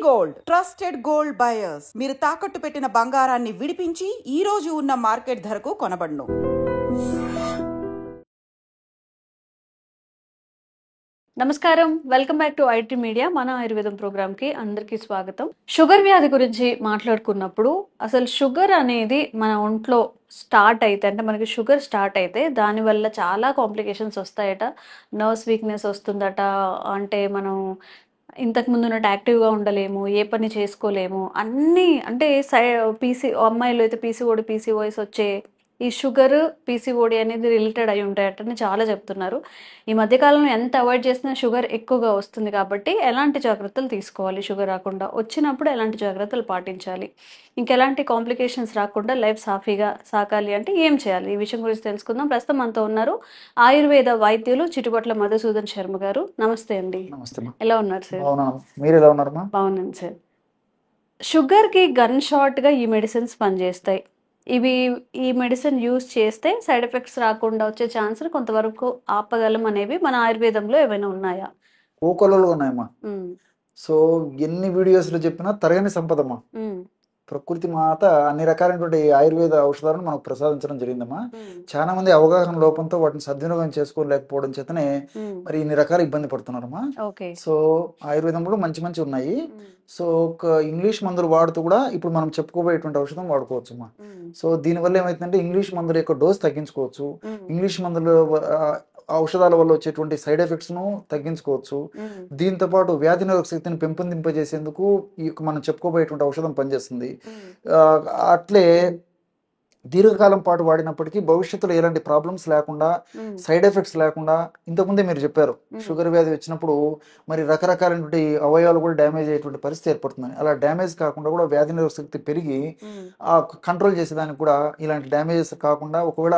Gold trusted gold buyers. మీరు తాకట్టు పెట్టిన బంగారాన్ని విడిపించి ఈ రోజు ఉన్న మార్కెట్ ధరకు కొనబడును. నమస్కారం, welcome back to IT media. మన ఆయుర్వేదం ప్రోగ్రామ్ కి అందరికీ స్వాగతం. షుగర్ వ్యాధి గురించి మాట్లాడుకున్నప్పుడు అసలు షుగర్ అనేది మన ఒంట్లో స్టార్ట్ అయితే, అంటే మనకి షుగర్ స్టార్ట్ అయితే దానివల్ల చాలా కాంప్లికేషన్స్ వస్తాయట. నర్వ్స్ వీక్నెస్ వస్తుందట, అంటే మనం ఇంతకు ముందు ఉన్నట్టు యాక్టివ్గా ఉండలేము, ఏ పని చేసుకోలేము, అన్నీ అంటే అమ్మాయిలు అయితే పీసీఓఎస్ వచ్చే ఈ షుగర్ పీసీఓడి అనేది రిలేటెడ్ అయి ఉంటాయట అని చాలా చెప్తున్నారు. ఈ మధ్యకాలంలో ఎంత అవాయిడ్ చేసినా షుగర్ ఎక్కువగా వస్తుంది కాబట్టి ఎలాంటి జాగ్రత్తలు తీసుకోవాలి, షుగర్ రాకుండా వచ్చినప్పుడు ఎలాంటి జాగ్రత్తలు పాటించాలి, ఇంకెలాంటి కాంప్లికేషన్స్ రాకుండా లైఫ్ సాఫీగా సాగాలి అంటే ఏం చేయాలి, ఈ విషయం గురించి తెలుసుకుందాం. ప్రస్తుతం మనతో ఉన్నారు ఆయుర్వేద వైద్యులు చిటుపట్ల మధుసూదన్ శర్మ గారు. నమస్తే అండి. నమస్తే. ఎలా ఉన్నారు సార్? మీరు ఎలా ఉన్నారు? బాగున్నాను సార్. షుగర్కి గన్ షాట్గా ఈ మెడిసిన్స్ పనిచేస్తాయి. ఈ మెడిసిన్ యూజ్ చేస్తే సైడ్ ఎఫెక్ట్స్ రాకుండా వచ్చే ఛాన్స్ కొంతవరకు ఆపగలం అనేవి మన ఆయుర్వేదంలో ఏమైనా ఉన్నాయా? కోకొలలో ఉన్నాయమ్మా. సో ఎన్ని వీడియోస్లో చెప్పినా తరగని సంపదమ్మా. ప్రకృతి మాత అన్ని రకాలైనటువంటి ఆయుర్వేద ఔషధాలను మనకు ప్రసాదించడం జరిగిందమ్మా. చాలా మంది అవగాహన లోపంతో వాటిని సద్వినియోగం చేసుకోలేకపోవడం చేతనే మరి ఇన్ని రకాల ఇబ్బంది పడుతున్నారమ్మా. సో ఆయుర్వేదంలో మంచి మంచి ఉన్నాయి. సో ఒక ఇంగ్లీష్ మందులు వాడుతూ కూడా ఇప్పుడు మనం చెప్పుకోబోయేటువంటి ఔషధం వాడుకోవచ్చు అమ్మా. సో దీనివల్ల ఏమైతుందంటే ఇంగ్లీష్ మందుల యొక్క డోస్ తగ్గించుకోవచ్చు, ఇంగ్లీష్ మందులు ఔషధాల వల్ల వచ్చేటువంటి సైడ్ ఎఫెక్ట్స్ ను తగ్గించుకోవచ్చు. దీంతో పాటు వ్యాధి నిరోధక శక్తిని పెంపొందింపజేసేందుకు ఈ మనం చెప్పుకోబోయేటువంటి ఔషధం పనిచేస్తుంది. అట్లే దీర్ఘకాలం పాటు వాడినప్పటికీ భవిష్యత్తులో ఎలాంటి ప్రాబ్లమ్స్ లేకుండా, సైడ్ ఎఫెక్ట్స్ లేకుండా, ఇంతకుముందే మీరు చెప్పారు షుగర్ వ్యాధి వచ్చినప్పుడు మరి రకరకాలైనటువంటి అవయవాలు కూడా డ్యామేజ్ అయ్యేటువంటి పరిస్థితి ఏర్పడుతుంది. అలా డ్యామేజ్ కాకుండా కూడా వ్యాధి నిరోధక శక్తి పెరిగి ఆ కంట్రోల్ చేసేదానికి కూడా ఇలాంటి డ్యామేజెస్ కాకుండా, ఒకవేళ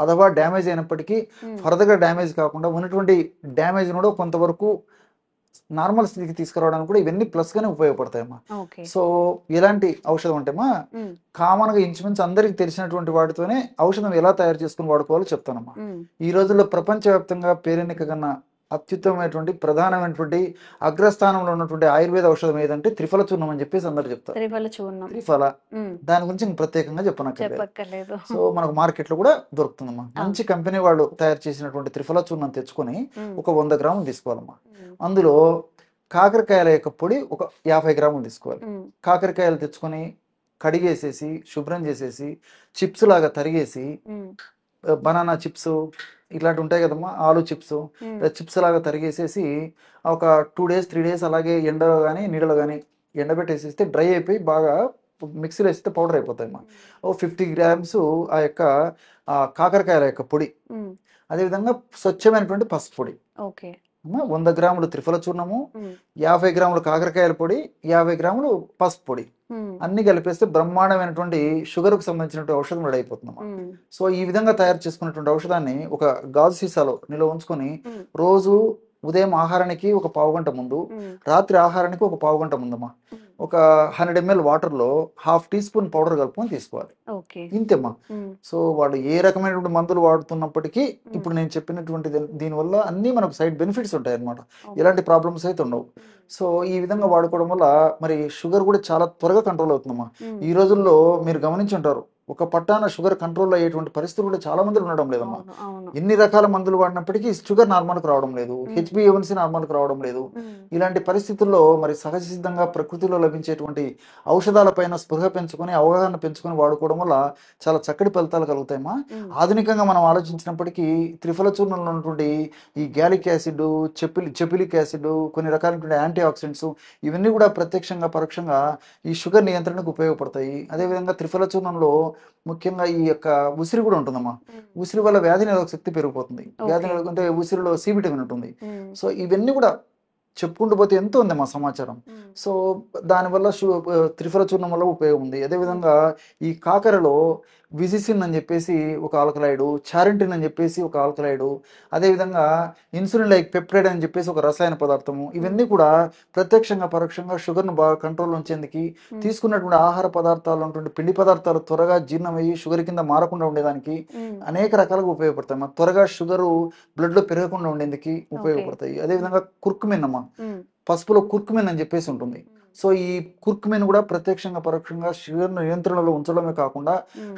అథవా డ్యామేజ్ అయినప్పటికీ ఫర్దర్గా డ్యామేజ్ కాకుండా ఉన్నటువంటి డ్యామేజ్ కూడా కొంతవరకు నార్మల్ స్థితికి తీసుకురావడానికి కూడా ఇవన్నీ ప్లస్ గానే ఉపయోగపడతాయమ్మా. సో ఎలాంటి ఔషధం అంటేమా కామన్ గా ఇంచుమించు అందరికి తెలిసినటువంటి వాటితోనే ఔషధం ఎలా తయారు చేసుకుని వాడుకోవాలో చెప్తానమ్మా. ఈ రోజుల్లో ప్రపంచవ్యాప్తంగా పేరెన్నిక కన్నా అత్యుత్తమైనటువంటి ప్రధానమైనటువంటి అగ్రస్థానంలో ఉన్నటువంటి ఆయుర్వేద ఔషధం ఏదంటే త్రిఫల చూర్ణం అని చెప్పేసి అందరు చెప్తారు. త్రిఫల దాని గురించి ప్రత్యేకంగా చెప్పనక్కర్లేదు. సో మనకు మార్కెట్ లో కూడా దొరుకుతుందమ్మా. మంచి కంపెనీ వాళ్ళు తయారు చేసినటువంటి త్రిఫల చూర్ణం తెచ్చుకొని ఒక 100 గ్రాములు తీసుకోవాలమ్మా. అందులో కాకరకాయల యొక్క పొడి ఒక 50 గ్రాములు తీసుకోవాలి. కాకరకాయలు తెచ్చుకొని కడిగేసేసి శుభ్రం చేసేసి చిప్స్ లాగా తరిగేసి, బనానా చిప్స్ ఇట్లాంటి ఉంటాయి కదమ్మా, ఆలు చిప్స్ లాగా తరిగేసేసి ఒక 2 days 3 days అలాగే ఎండ కానీ నీడలో కానీ ఎండబెట్టేసేస్తే డ్రై అయిపోయి బాగా మిక్సీలో వేస్తే పౌడర్ అయిపోతాయమ్మా. ఓ 50 grams ఆ యొక్క కాకరకాయల యొక్క పొడి, అదేవిధంగా స్వచ్ఛమైనటువంటి పసుపు పొడి, 100 గ్రాములు త్రిఫల చూర్ణము, 50 గ్రాములు కాకరకాయల పొడి, 50 గ్రాములు పసుపు పొడి అన్ని కలిపేస్తే బ్రహ్మాండమైనటువంటి షుగర్ కు సంబంధించినటువంటి ఔషధం రెడీ అయిపోతుందమ్మా. సో ఈ విధంగా తయారు చేసుకున్నటువంటి ఔషధాన్ని ఒక గాజు సీసాలో నిల్వ ఉంచుకొని రోజు ఉదయం ఆహారానికి ఒక 1/2 గంట ముందు, రాత్రి ఆహారానికి ఒక 1/2 గంట ముందమ్మా ఒక 100 ml వాటర్ లో 1/2 teaspoon పౌడర్ కలుపుకొని తీసుకోవాలి. ఇంతేమ్మా. సో వాళ్ళు ఏ రకమైనటువంటి మందులు వాడుతున్నప్పటికీ ఇప్పుడు నేను చెప్పినటువంటి దీనివల్ల అన్ని మనకు సైడ్ బెనిఫిట్స్ ఉంటాయి అన్నమాట. ఎలాంటి ప్రాబ్లమ్స్ అయితే ఉండవు. సో ఈ విధంగా వాడుకోవడం వల్ల మరి షుగర్ కూడా చాలా త్వరగా కంట్రోల్ అవుతుందమ్మా. ఈ రోజుల్లో మీరు గమనించి ఉంటారు, ఒక పట్టాన షుగర్ కంట్రోల్ అయ్యేటువంటి పరిస్థితులు కూడా చాలా మంది ఉండడం లేదమ్మా. ఎన్ని రకాల మందులు వాడినప్పటికీ షుగర్ నార్మల్కి రావడం లేదు, HbA1c నార్మల్కి రావడం లేదు. ఇలాంటి పరిస్థితుల్లో మరి సహజ సిద్ధంగా ప్రకృతిలో లభించేటువంటి ఔషధాలపైన స్పృహ పెంచుకొని, అవగాహన పెంచుకొని వాడుకోవడం వల్ల చాలా చక్కటి ఫలితాలు కలుగుతాయమ్మా. ఆధునికంగా మనం ఆలోచించినప్పటికీ త్రిఫల చూర్ణంలో ఉన్నటువంటి ఈ గ్యాలిక్ యాసిడ్, చెపిలిక్ యాసిడ్, కొన్ని రకాలైనటువంటి యాంటీ ఆక్సిడెంట్స్ ఇవన్నీ కూడా ప్రత్యక్షంగా పరోక్షంగా ఈ షుగర్ నియంత్రణకు ఉపయోగపడతాయి. అదేవిధంగా త్రిఫల చూర్ణంలో ముఖ్యంగా ఈ యొక్క ఉసిరి కూడా ఉంటుందమ్మా. ఉసిరి వల్ల వ్యాధి నిరోధక శక్తి పెరిగిపోతుంది. వ్యాధి నిరోధక అంటే ఉసిరిలో C విటమిన్ ఉంటుంది. సో ఇవన్నీ కూడా చెప్పుకుంటూ పోతే ఎంతో ఉంది మా సమాచారం. సో దానివల్ల త్రిఫల చూర్ణం వల్ల ఉపయోగం ఉంది. అదేవిధంగా ఈ కాకరలో విజిసిన్ అని చెప్పేసి ఒక ఆల్కలైడు, చారింటిన్ అని చెప్పేసి ఒక ఆల్కలైడు, అదేవిధంగా ఇన్సులిన్ లైక్ పెప్టైడ్ అని చెప్పేసి ఒక రసాయన పదార్థము, ఇవన్నీ కూడా ప్రత్యక్షంగా పరోక్షంగా షుగర్ను బాగా కంట్రోల్ ఉంచేందుకు, తీసుకున్నటువంటి ఆహార పదార్థాలు ఉన్నటువంటి పిండి పదార్థాలు త్వరగా జీర్ణమయ్యి షుగర్ కింద మారకుండా ఉండేదానికి అనేక రకాలుగా ఉపయోగపడతాయి. త్వరగా షుగరు బ్లడ్లో పెరగకుండా ఉండేందుకు ఉపయోగపడతాయి. అదేవిధంగా కుర్కుమిన్ అమ్మ, పసుపులో కుర్కుమిన్ అని చెప్పేసి ఉంటుంది. సో ఈ కుర్కుమిన్ కూడా ప్రత్యక్షంగా పరోక్షంగా షుగర్ నియంత్రణలో ఉంచడమే కాకుండా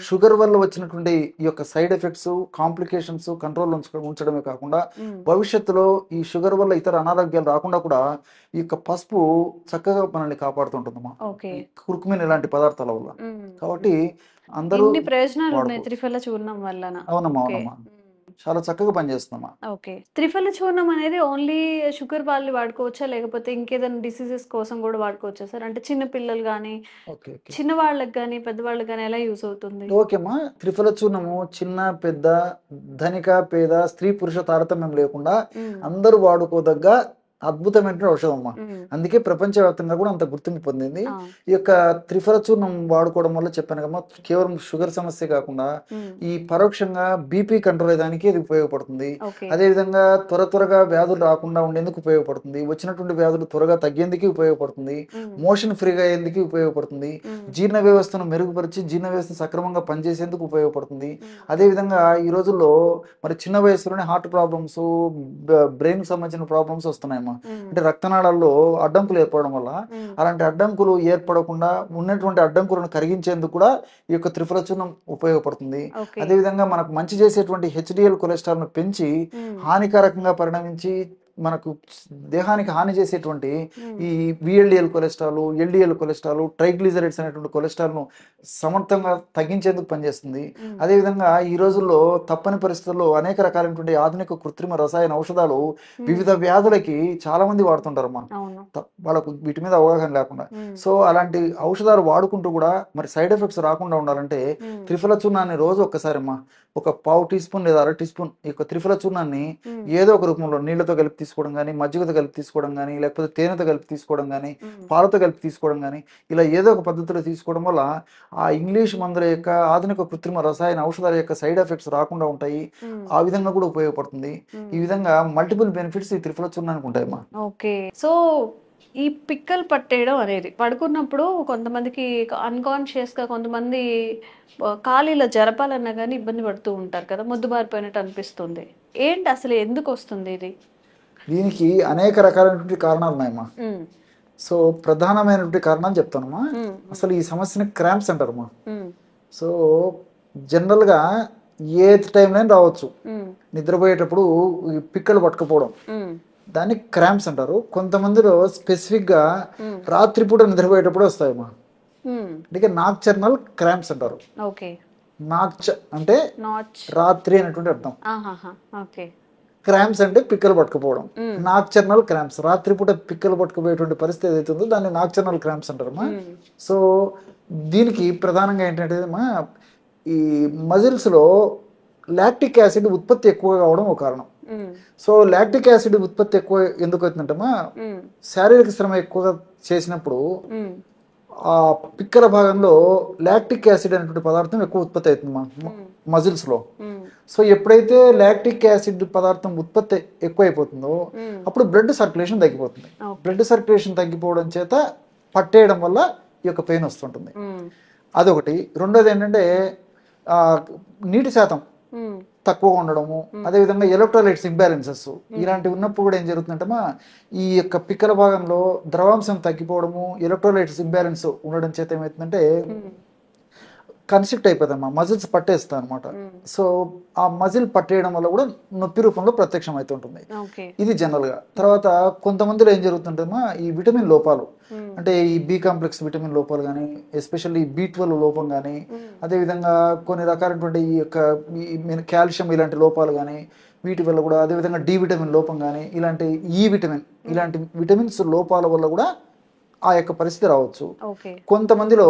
షుగర్ వల్ల వచ్చినటువంటి ఈ యొక్క సైడ్ ఎఫెక్ట్స్, కాంప్లికేషన్స్ కంట్రోల్ ఉంచడమే కాకుండా భవిష్యత్తులో ఈ షుగర్ వల్ల ఇతర అనారోగ్యాలు రాకుండా కూడా ఈ యొక్క పసుపు చక్కగా మనల్ని కాపాడుతుంటుందమ్మా, కుర్కుమిన్ ఇలాంటి పదార్థాల వల్ల. కాబట్టి అందరూ ప్రయోజనాలు ఉన్నాయి త్రిఫల చూర్ణం వల్ల. అవునమ్మా, అవునమ్మా, చాలా చక్కగా పనిచేస్తుందమ్మా. ఓకే, త్రిఫల చూర్ణం అనేది ఓన్లీ షుగర్ వాళ్ళు వాడుకోవచ్చా, లేకపోతే ఇంకేదైనా డిసీజెస్ కోసం కూడా వాడుకోవచ్చా సార్? అంటే చిన్న పిల్లలు కానీ, చిన్న వాళ్ళకి కానీ, పెద్దవాళ్ళకి కానీ ఎలా యూజ్ అవుతుంది? ఓకేమ్మా, త్రిఫల చూర్ణము చిన్న పెద్ద, ధనిక పేద, స్త్రీ పురుష తారతమ్యం లేకుండా అందరూ వాడుకోదగ్గ అద్భుతమైన ఔషధం అమ్మా. అందుకే ప్రపంచవ్యాప్తంగా కూడా అంత గుర్తింపు పొందింది. ఈ యొక్క త్రిఫల చూర్ణం వాడుకోవడం వల్ల చెప్పాను కమ్మా, కేవలం షుగర్ సమస్య కాకుండా ఈ పరోక్షంగా బీపీ కంట్రోల్ అయ్యడానికి ఇది ఉపయోగపడుతుంది. అదే విధంగా త్వరగా వ్యాధులు రాకుండా ఉండేందుకు ఉపయోగపడుతుంది, వచ్చినటువంటి వ్యాధులు త్వరగా తగ్గేందుకు ఉపయోగపడుతుంది, మోషన్ ఫ్రీగా అయ్యేందుకు ఉపయోగపడుతుంది, జీర్ణ వ్యవస్థను మెరుగుపరిచి జీర్ణ వ్యవస్థ సక్రమంగా పనిచేసేందుకు ఉపయోగపడుతుంది. అదే విధంగా ఈ రోజుల్లో మరి చిన్న వయసులోనే హార్ట్ ప్రాబ్లమ్స్, బ్రెయిన్ కి సంబంధించిన ప్రాబ్లమ్స్ వస్తున్నాయమ్మా. అంటే రక్తనాళాల్లో అడ్డంకులు ఏర్పడడం వల్ల అలాంటి అడ్డంకులు ఏర్పడకుండా ఉన్నటువంటి అడ్డంకులను కరిగించేందుకు కూడా ఈ యొక్క త్రిఫల చూర్ణం ఉపయోగపడుతుంది. అదేవిధంగా మనకు మంచి చేసేటువంటి HDL కొలెస్ట్రాల్ ను పెంచి హానికారకంగా పరిణమించి మనకు దేహానికి హాని చేసేటువంటి ఈ VLDL cholesterol, LDL cholesterol, triglycerides అనేటువంటి కొలెస్ట్రాల్ ను సమర్థంగా తగ్గించేందుకు పనిచేస్తుంది. అదేవిధంగా ఈ రోజుల్లో తప్పని పరిస్థితుల్లో అనేక రకాలైనటువంటి ఆధునిక కృత్రిమ రసాయన ఔషధాలు వివిధ వ్యాధులకి చాలా మంది వాడుతుంటారమ్మా, వాళ్ళకు వీటి మీద అవగాహన లేకుండా. సో అలాంటి ఔషధాలు వాడుకుంటూ కూడా మరి సైడ్ ఎఫెక్ట్స్ రాకుండా ఉండాలంటే త్రిఫల చూర్ణాన్ని రోజు ఒక్కసారి అమ్మా ఒక పావు టీ స్పూన్ లేదా 1/2 టీ స్పూన్ ఈ యొక్క త్రిఫల చూర్ణాన్ని ఏదో ఒక రూపంలో నీళ్లతో కలిపి తీసుకోవడం కానీ, మజ్జిగతో కలిపి తీసుకోవడం కానీ, లేకపోతే తేనెతో కలిపి తీసుకోవడం కానీ, పాలతో కలిపి తీసుకోవడం కానీ, ఇలా ఏదో ఒక పద్ధతిలో తీసుకోవడం వల్ల ఆ ఇంగ్లీష్ మందుల యొక్క ఆధునిక కృత్రిమ రసాయన ఔషధాల యొక్క సైడ్ ఎఫెక్ట్స్ రాకుండా ఉంటాయి. ఆ విధంగా కూడా ఉపయోగపడుతుంది. ఈ విధంగా మల్టిపుల్ బెనిఫిట్స్ ఈ త్రిఫల చూర్ణానికి ఉంటాయమ్మా. ఓకే, సో ఈ పిక్కలు పట్టేయడం అనేది పడుకున్నప్పుడు కొంతమందికి అన్కాన్షియస్ గా కొంతమంది ఖాళీలో జరపాలన్నా కానీ ఇబ్బంది పడుతూ ఉంటారు కదా, మొద్దుబారిపోయినట్టు అనిపిస్తుంది. ఏంటి అసలు ఎందుకు వస్తుంది ఇది? దీనికి అనేక రకాలైనటువంటి కారణాలు ఉన్నాయమ్మా. సో ప్రధానమైనటువంటి కారణాలు చెప్తానమ్మా. అసలు ఈ సమస్యని క్రాంప్స్ అంటారమ్మా. సో జనరల్ గా ఏ టైంలో రావచ్చు, నిద్రపోయేటప్పుడు పిక్కలు పట్టుకుపోవడం, దాన్ని క్రాంప్స్ అంటారు. కొంతమందిలో స్పెసిఫిక్ గా రాత్రిపూట నిద్రపోయేటప్పుడు వస్తాయమ్మా, అంటే నాక్చర్నల్ క్రాంప్స్ అంటారు. నాక్చ అంటే రాత్రి అనేటువంటి అర్థం, క్రాంప్స్ అంటే పిక్కలు పట్టుకుపోవడం. నాక్చర్నల్ క్రాంప్స్, రాత్రిపూట పిక్కలు పట్టుకుపోయేటువంటి పరిస్థితి ఏదైతుందో దాన్ని నాక్చర్నల్ క్రాంప్స్ అంటారమ్మా. సో దీనికి ప్రధానంగా ఏంటంటే ఈ మజిల్స్ లో లాక్టిక్ యాసిడ్ ఉత్పత్తి ఎక్కువగా కావడం ఒక కారణం. సో లాక్టిక్ యాసిడ్ ఉత్పత్తి ఎక్కువ ఎందుకు అవుతుందంటమ్మా, శారీరక శ్రమ ఎక్కువగా చేసినప్పుడు ఆ పిక్కల భాగంలో లాక్టిక్ యాసిడ్ అనేటువంటి పదార్థం ఎక్కువ ఉత్పత్తి అవుతుంది మజిల్స్ లో. సో ఎప్పుడైతే లాక్టిక్ యాసిడ్ పదార్థం ఉత్పత్తి ఎక్కువైపోతుందో అప్పుడు బ్లడ్ సర్క్యులేషన్ తగ్గిపోతుంది. బ్లడ్ సర్క్యులేషన్ తగ్గిపోవడం చేత పట్టేయడం వల్ల ఈ యొక్క పెయిన్ వస్తుంటుంది. అదొకటి. రెండోది ఏంటంటే నీటి శాతం తక్కువగా ఉండడము, అదేవిధంగా ఎలక్ట్రోలైట్స్ ఇంబ్యాలెన్సెస్ ఇలాంటివి ఉన్నప్పుడు కూడా ఏం జరుగుతుందంటే ఈ యొక్క పిక్కల భాగంలో ద్రవాంశం తగ్గిపోవడము, ఎలక్ట్రోలైట్స్ ఇంబ్యాలెన్స్ ఉండడం చేత ఏమవుతుందంటే కన్స్ట్రిక్ట్ అయిపోతామా, మజిల్స్ పట్టేస్తాయి అనమాట. సో ఆ మజిల్ పట్టేయడం వల్ల కూడా నొప్పి రూపంలో ప్రత్యక్షం అవుతుంటుంది. ఇది జనరల్ గా. తర్వాత కొంతమందిలో ఏం జరుగుతుంటేమా ఈ విటమిన్ లోపాలు, అంటే ఈ B కాంప్లెక్స్ విటమిన్ లోపాలు కానీ, ఎస్పెషల్లీ B12 లోపం కానీ, అదేవిధంగా కొన్ని రకాలైనటువంటి ఈ యొక్క కాల్షియం ఇలాంటి లోపాలు కానీ వీటి వల్ల కూడా, అదేవిధంగా D విటమిన్ లోపం కానీ, ఇలాంటి E విటమిన్ ఇలాంటి విటమిన్స్ లోపాల వల్ల కూడా ఆ యొక్క పరిస్థితి రావచ్చు. కొంతమందిలో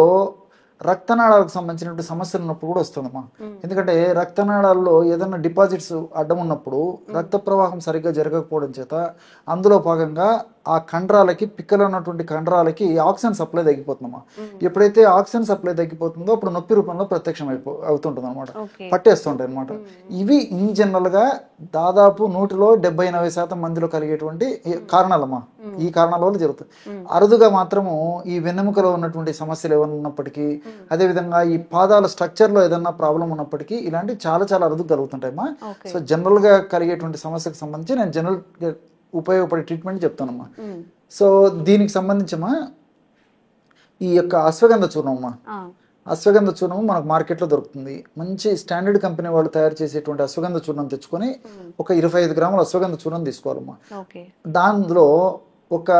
రక్తనాళాలకు సంబంధించినటువంటి సమస్యలు ఉన్నప్పుడు కూడా వస్తుందమ్మా. ఎందుకంటే రక్తనాళాల్లో ఏదైనా డిపాజిట్స్ అడ్డం ఉన్నప్పుడు రక్త ప్రవాహం సరిగ్గా జరగకపోవడం చేత అందులో భాగంగా ఆ కండరాలకి, పిక్కలో ఉన్నటువంటి కండరాలకి ఆక్సిజన్ సప్లై తగ్గిపోతుందమ్మా. ఎప్పుడైతే ఆక్సిజన్ సప్లై తగ్గిపోతుందో అప్పుడు నొప్పి రూపంలో ప్రత్యక్షం అవుతుంటుంది అనమాట, పట్టేస్తుంటాయి అనమాట. ఇవి ఇన్ జనరల్ గా దాదాపు 100లో 70-80% మందిలో కలిగేటువంటి కారణాలమ్మా. ఈ కారణాల వల్ల జరుగుతుంది. అరుదుగా మాత్రము ఈ వెన్నెముకలో ఉన్నటువంటి సమస్యలు ఏమైనా ఉన్నప్పటికీ, అదేవిధంగా ఈ పాదాల స్ట్రక్చర్ లో ఏదన్నా ప్రాబ్లం ఉన్నప్పటికీ ఇలాంటి చాలా చాలా అరుదుగా కలుగుతుంటాయమ్మా. సో జనరల్ గా కలిగేటువంటి సమస్యకు సంబంధించి నేను జనరల్ ఉపయోగపడే ట్రీట్మెంట్ చెప్తానమ్మా. సో దీనికి సంబంధించమ్మా ఈ యొక్క అశ్వగంధ చూర్ణం అమ్మా, అశ్వగంధ చూర్ణం మనకు మార్కెట్లో దొరుకుతుంది. మంచి స్టాండర్డ్ కంపెనీ వాళ్ళు తయారు చేసేటువంటి అశ్వగంధ చూర్ణం తెచ్చుకొని ఒక 25 గ్రాముల అశ్వగంధ చూర్ణం తీసుకోవాలమ్మా. దానిలో ఒక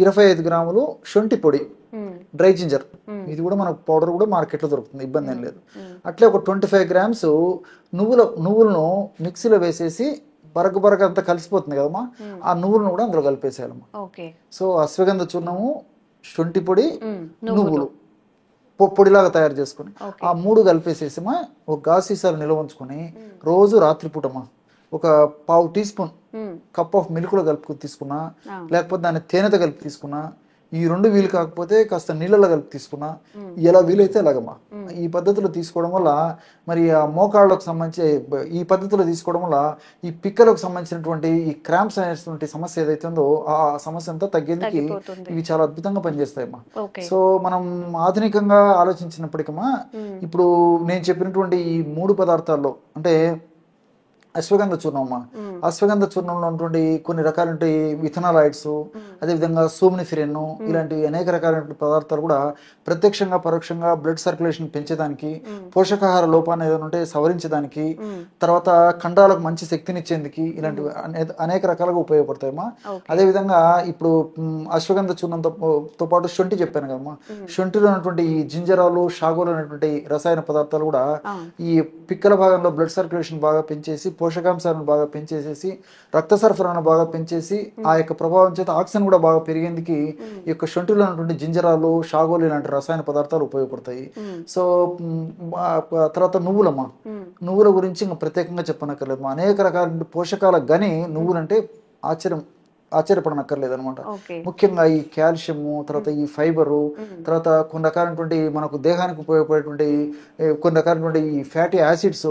25 గ్రాములు శొంఠి పొడి, డ్రై జింజర్, ఇది కూడా మనకు పౌడర్ కూడా మార్కెట్లో దొరుకుతుంది, ఇబ్బంది ఏం లేదు. అట్లే ఒక 25 గ్రామ్స్ నువ్వులను మిక్సీలో వేసేసి బరగ అంతా కలిసిపోతుంది కదమ్మా, ఆ నువ్వులను కూడా అందులో కలిపేసేయాలమ్మా. సో అశ్వగంధ చూర్ణము, శొంఠి పొడి, నువ్వులు పొడిలాగా తయారు చేసుకుని ఆ 3 కలిపేసేసిమా ఒక గాజు సీసాలు నిల్వ ఉంచుకొని రోజు రాత్రిపూటమ్మా ఒక పావు టీ స్పూన్ కప్ ఆఫ్ మిల్క్లో కలుపుకు తీసుకున్నా, లేకపోతే దాన్ని తేనెతో కలిపి తీసుకున్నా, ఈ 2 వీలు కాకపోతే కాస్త నీళ్ళలో కలిపి తీసుకున్నా, ఎలా వీలైతే అలాగమ్మా. ఈ పద్ధతిలో తీసుకోవడం వల్ల మరి ఆ మోకాళ్ళకు సంబంధించి ఈ పద్ధతిలో తీసుకోవడం వల్ల ఈ పిక్కలకు సంబంధించినటువంటి ఈ క్రాంప్స్ అనేటువంటి సమస్య ఏదైతే ఉందో ఆ సమస్య అంతా తగ్గేందుకు ఇవి చాలా అద్భుతంగా పనిచేస్తాయమ్మా. సో మనం ఆధునికంగా ఆలోచించినప్పటికమ్మా ఇప్పుడు నేను చెప్పినటువంటి ఈ 3 పదార్థాల్లో అంటే అశ్వగంధ చూర్ణం అమ్మా, అశ్వగంధ చూర్ణంలో ఉన్నటువంటి కొన్ని రకాల ఇథనాలాయిడ్స్, అదేవిధంగా సోమ్నిఫిరెన్, ఇలాంటి అనేక రకాలైన పదార్థాలు కూడా ప్రత్యక్షంగా పరోక్షంగా బ్లడ్ సర్క్యులేషన్ పెంచేదానికి, పోషకాహార లోపాన్ని ఏదైనా ఉంటే సవరించడానికి, తర్వాత కండరాలకు మంచి శక్తినిచ్చేందుకు ఇలాంటివి అనేక రకాలుగా ఉపయోగపడతాయమ్మా. అదేవిధంగా ఇప్పుడు అశ్వగంధ చూర్ణంతో పాటు శొంఠి చెప్పాను కదమ్మా, శొంఠిలో ఉన్నటువంటి ఈ జింజరాలు, షాగోలు అనేటువంటి రసాయన పదార్థాలు కూడా ఈ పిక్కల భాగంలో బ్లడ్ సర్క్యులేషన్ బాగా పెంచేసి, పోషకాంశాలను బాగా పెంచేసేసి, రక్త సరఫరాను బాగా పెంచేసి, ఆ యొక్క ప్రభావం చేత ఆక్సిజన్ కూడా బాగా పెరిగేందుకు ఈ యొక్క శొంఠిలో ఉన్నటువంటి జింజరాలు, షాగోలు ఇలాంటి రసాయన పదార్థాలు ఉపయోగపడతాయి. సో తర్వాత నువ్వులమ్మా, నువ్వుల గురించి ఇంకా ప్రత్యేకంగా చెప్పనక్కర్లేదు. అనేక రకాల పోషకాల గని నువ్వులంటే ఆశ్చర్యపడనక్కర్లేదు అనమాట. ముఖ్యంగా ఈ కాల్షియము, తర్వాత ఈ ఫైబరు, తర్వాత కొన్ని రకాలైనటువంటి మనకు దేహానికి ఉపయోగపడేటువంటి కొన్ని రకాలైనటువంటి ఈ ఫ్యాటీ యాసిడ్స్,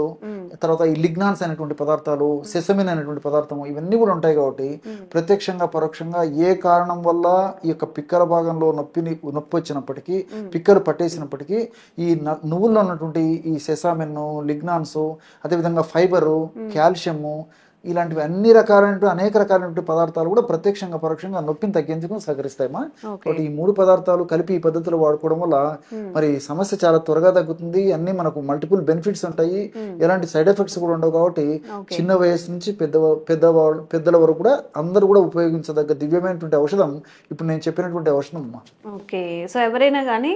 తర్వాత ఈ లిగ్నాన్స్ అనేటువంటి పదార్థాలు, సెసమిన్ అనేటువంటి పదార్థం, ఇవన్నీ కూడా ఉంటాయి. కాబట్టి ప్రత్యక్షంగా పరోక్షంగా ఏ కారణం వల్ల ఈ యొక్క పిక్కల భాగంలో నొప్పి వచ్చినప్పటికీ, పిక్కలు పట్టేసినప్పటికీ ఈ నువ్వుల్లో ఉన్నటువంటి ఈ సెసామిన్, లిగ్నాన్స్, అదేవిధంగా ఫైబరు, కాల్షియము, ఇలాంటివి అన్ని రకాలైన అనేక రకాలైన పదార్థాలు కూడా ప్రత్యక్షంగా పరోక్షంగా నొప్పిని తగ్గించుకు సహకరిస్తాయమ్మా. కాబట్టి ఈ 3 పదార్థాలు కలిపి ఈ పద్ధతిలో వాడుకోవడం వల్ల మరి సమస్య చాలా త్వరగా తగ్గుతుంది. అన్ని మనకు మల్టిపుల్ బెనిఫిట్స్ ఉంటాయి, ఎలాంటి సైడ్ ఎఫెక్ట్స్ కూడా ఉండవు. కాబట్టి చిన్న వయసు నుంచి పెద్దల వరకు కూడా అందరూ కూడా ఉపయోగించదగ్గ దివ్యమైనటువంటి ఔషధం ఇప్పుడు నేను చెప్పినటువంటి ఔషధం అమ్మా. ఓకే, సో ఎవరైనా కానీ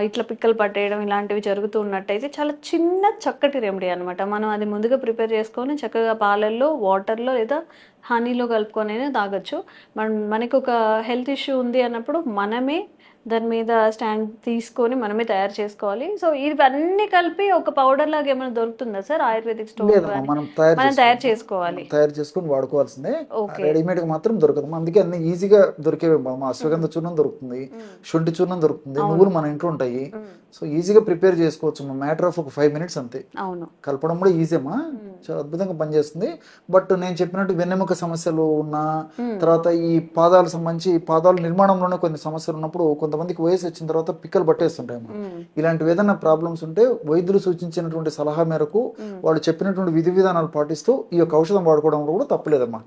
ఇట్లా పిక్కలు పట్టేయడం ఇలాంటివి జరుగుతూ ఉన్నట్టయితే చాలా చిన్న చక్కటి రెమెడీ అనమాట. మనం అది ముందుగా ప్రిపేర్ చేసుకొని చక్కగా పాలల్లో, వాటర్లో లేదా హనీలో కలుపుకొని తాగొచ్చు. మనకి ఒక హెల్త్ ఇష్యూ ఉంది అన్నప్పుడు మనమే దాని మీద స్టాండ్ తీసుకొని మనమే తయారు చేసుకోవాలి. సో ఇవన్నీ కలిపి ఒక పౌడర్ లాగా ఏమైనా దొరుకుతుందా సార్ ఆయుర్వేదిక్ స్టోర్? మనం తయారు చేసుకోవాలి, తయారు చేసుకొని వాడుకోవాల్సిందే. రెడీమేడ్ గా మాత్రం దొరకదు. అందుకే అన్ని ఈజీగా దొరికేవి. అశ్వగంధ చూర్ణం దొరుకుతుంది, శొంఠి చూర్ణం దొరుకుతుంది, నువ్వులు మన ఇంట్లో ఉంటాయి. సో ఈజీగా ప్రిపేర్ చేసుకోవచ్చు. మ్యాటర్ ఆఫ్ ఒక 5 minutes అంతే. కలపడం కూడా ఈజీ అమ్మా, చాలా అద్భుతంగా పనిచేస్తుంది. బట్ నేను చెప్పినట్టు వెన్నెముక సమస్యలు ఉన్న తర్వాత ఈ పాదాలకు సంబంధించి పాదాల నిర్మాణంలోనే కొన్ని సమస్యలు ఉన్నప్పుడు కొంతమందికి వయసు వచ్చిన తర్వాత పిక్కలు పట్టేస్తుంటాయి. ఇలాంటివి ఏదైనా ప్రాబ్లమ్స్ ఉంటే వైద్యులు సూచించినటువంటి సలహా మేరకు వాళ్ళు చెప్పినటువంటి విధి విధానాలు పాటిస్తూ ఈ యొక్క ఔషధం వాడుకోవడం కూడా తప్పలేదమ్మా.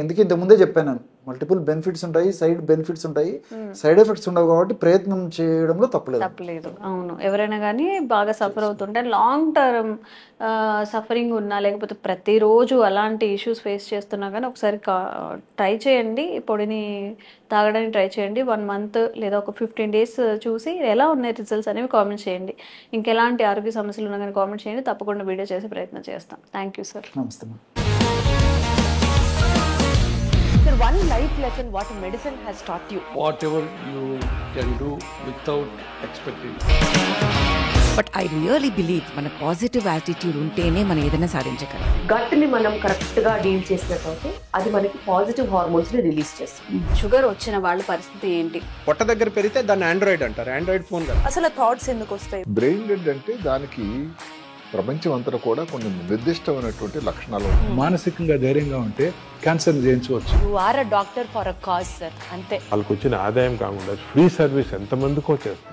ఎందుకు ఇంతకుముందే చెప్పాను నేను, మల్టిపుల్ బెనిఫిట్స్ ఉంటాయి, సైడ్ బెనిఫిట్స్ ఉంటాయి, సైడ్ ఎఫెక్ట్స్ ఉండవు. కాబట్టి ప్రయత్నం చేయడంలో తప్పలేదు. అవును, ఎవరైనా కానీ బాగా సఫర్ అవుతుంటే లాంగ్ టర్మ్ సఫరింగ్ ఉన్నా, లేకపోతే ప్రతిరోజు అలాంటి ఇష్యూస్ ఫేస్ చేస్తున్నా కానీ ఒకసారి ట్రై చేయండి. ఈ పొడిని తాగడానికి ట్రై చేయండి. 1 month లేదా ఒక 15 days చూసి ఎలా ఉన్నాయి రిజల్ట్స్ అనేవి కామెంట్ చేయండి. ఇంకెలాంటి ఆరోగ్య సమస్యలు ఉన్నా కానీ కామెంట్ చేయండి. తప్పకుండా వీడియో చేసే ప్రయత్నం చేస్తాం. Thank you sir. నమస్తే. Sir, one life lesson what medicine has taught you. Whatever you can do without expecting. But I really believe మన పాజిటివ్ యాటిట్యూడ్ ఉంటేనే మనం ఏదైనా సాధించగలం. గట్ ని మనం కరెక్ట్ గా డీల్ చేసినట్లయితే అది మనకి పాజిటివ్ హార్మోన్స్ ని రిలీజ్ చేస్తుంది. షుగర్ వచ్చిన వాళ్ళ పరిస్థితి ఏంటి? పొట్ట దగ్గర పెరిగితే దాన్ని ఆండ్రాయిడ్ అంటారు, ఆండ్రాయిడ్ ఫోన్ కదా. అసలు థాట్స్ ఎందుకు వస్తాయి? బ్రెయిన్ డెడ్ అంటే దానికి ప్రపంచం అంతా కూడా కొన్ని నిర్దిష్టమైనటువంటి లక్షణాలు. మానసికంగా ధైర్యంగా ఉంటే క్యాన్సర్ జయించవచ్చు. You are a doctor for a cause sir, అంతే. వాళ్ళకి వచ్చిన ఆదాయం కాకుండా ఫ్రీ సర్వీస్ ఎంతమందికో చేస్తారు.